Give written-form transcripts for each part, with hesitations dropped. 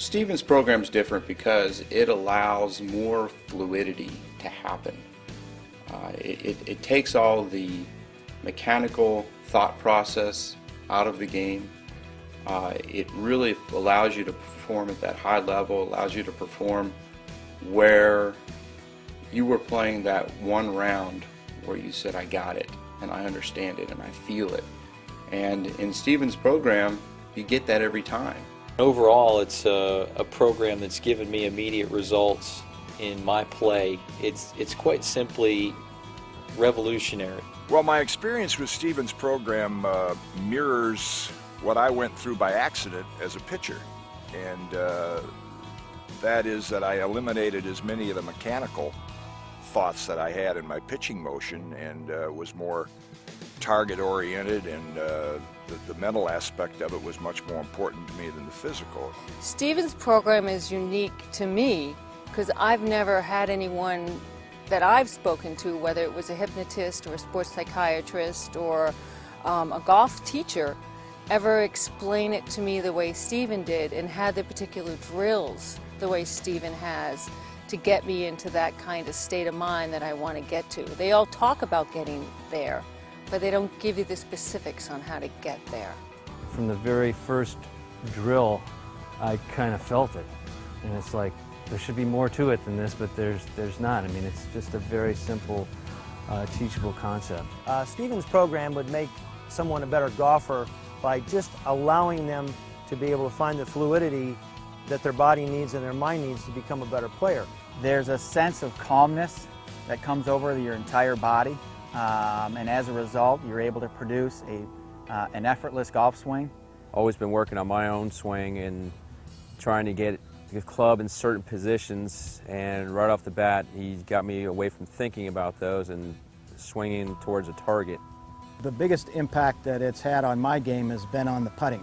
Stephen's program is different because it allows more fluidity to happen. It takes all the mechanical thought process out of the game. It really allows you to perform at that high level, allows you to perform where you were playing that one round where you said, I got it, and I understand it, and I feel it. And in Stephen's program, you get that every time. Overall, it's a program that's given me immediate results in my play. It's quite simply revolutionary. Well, my experience with Stephen's program mirrors what I went through by accident as a pitcher, and that is that I eliminated as many of the mechanical thoughts that I had in my pitching motion and was more target oriented, and the mental aspect of it was much more important to me than the physical. Stephen's program is unique to me because I've never had anyone that I've spoken to, whether it was a hypnotist or a sports psychiatrist or a golf teacher, ever explain it to me the way Stephen did and had the particular drills the way Stephen has to get me into that kind of state of mind that I want to get to. They all talk about getting there, but they don't give you the specifics on how to get there. From the very first drill, I kind of felt it. And it's like, there should be more to it than this, but there's not. I mean, it's just a very simple, teachable concept. Stephen's program would make someone a better golfer by just allowing them to be able to find the fluidity that their body needs and their mind needs to become a better player. There's a sense of calmness that comes over your entire body, and as a result, you're able to produce an effortless golf swing. Always been working on my own swing and trying to get the club in certain positions, and right off the bat, he got me away from thinking about those and swinging towards a target. The biggest impact that it's had on my game has been on the putting.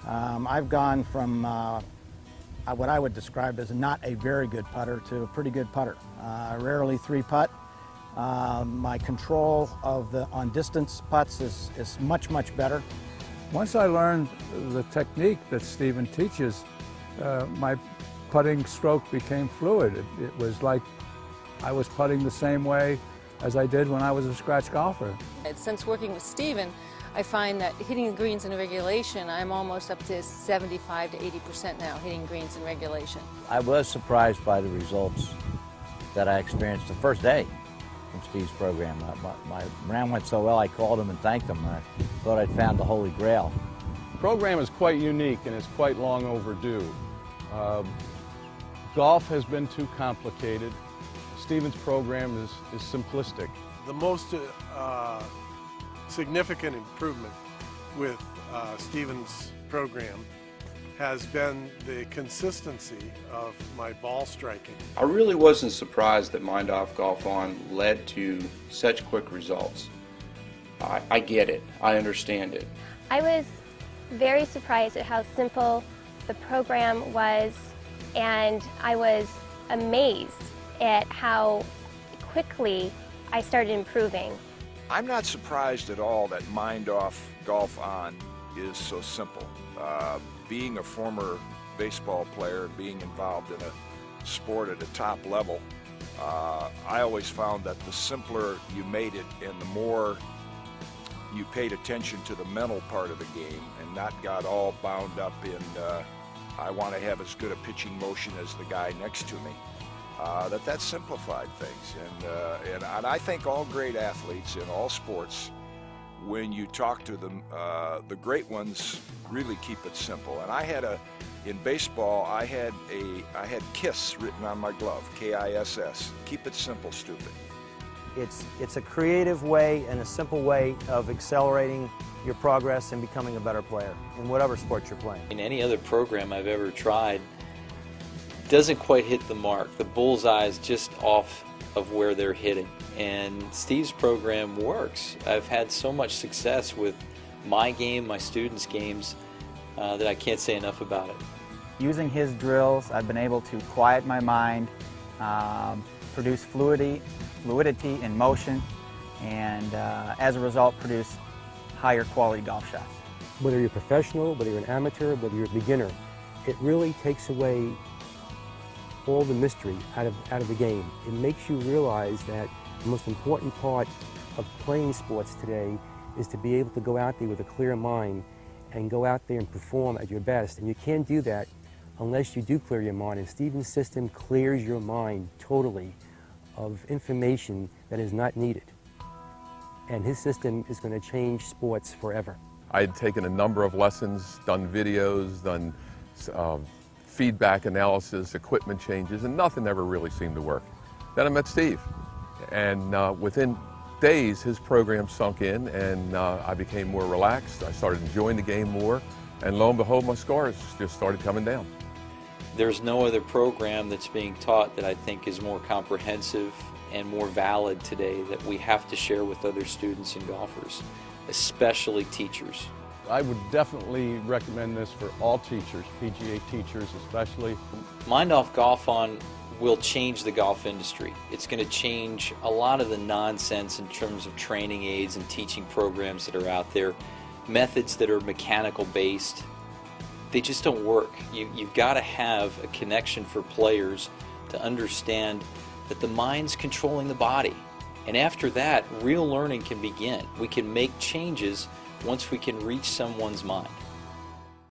I've gone from what I would describe as not a very good putter to a pretty good putter. Rarely three putt. My control of on distance putts is much, much better. Once I learned the technique that Stephen teaches, my putting stroke became fluid. It was like I was putting the same way as I did when I was a scratch golfer. Since working with Stephen, I find that hitting greens in regulation, I'm almost up to 75 to 80% now, hitting greens in regulation. I was surprised by the results that I experienced the first day from Steve's program. My round went so well, I called him and thanked him. I thought I'd found the Holy Grail. The program is quite unique and it's quite long overdue. Golf has been too complicated. Stephen's program is simplistic. The most significant improvement with Stephen's program has been the consistency of my ball striking. I really wasn't surprised that MindOff GolfOn led to such quick results. I get it. I understand it. I was very surprised at how simple the program was, and I was amazed at how quickly I started improving. I'm not surprised at all that MindOff GolfOn is so simple. Being a former baseball player, being involved in a sport at a top level, I always found that the simpler you made it and the more you paid attention to the mental part of the game and not got all bound up in I want to have as good a pitching motion as the guy next to me, that simplified things. And I think all great athletes in all sports, when you talk to them, the great ones really keep it simple. And in baseball, I had KISS written on my glove, K-I-S-S. Keep it simple, stupid. It's a creative way and a simple way of accelerating your progress and becoming a better player in whatever sport you're playing. In any other program I've ever tried doesn't quite hit the mark. The bullseye's just off of where they're hitting. And Steve's program works. I've had so much success with my game, my students' games, that I can't say enough about it. Using his drills, I've been able to quiet my mind, produce fluidity in motion, and as a result produce higher quality golf shots. Whether you're professional, whether you're an amateur, whether you're a beginner, it really takes away all the mystery out of the game. It makes you realize that the most important part of playing sports today is to be able to go out there with a clear mind and go out there and perform at your best. And you can't do that unless you do clear your mind. And Steven's system clears your mind totally of information that is not needed. And his system is going to change sports forever. I had taken a number of lessons, done videos, done feedback analysis, equipment changes, and nothing ever really seemed to work. Then I met Steve, and within days his program sunk in, and I became more relaxed. I started enjoying the game more, and lo and behold, my scores just started coming down. There's no other program that's being taught that I think is more comprehensive and more valid today that we have to share with other students and golfers, especially teachers. I would definitely recommend this for all teachers, PGA teachers especially. MindOff GolfOn will change the golf industry. It's going to change a lot of the nonsense in terms of training aids and teaching programs that are out there, methods that are mechanical based. They just don't work. You've got to have a connection for players to understand that the mind's controlling the body. And after that, real learning can begin. We can make changes once we can reach someone's mind.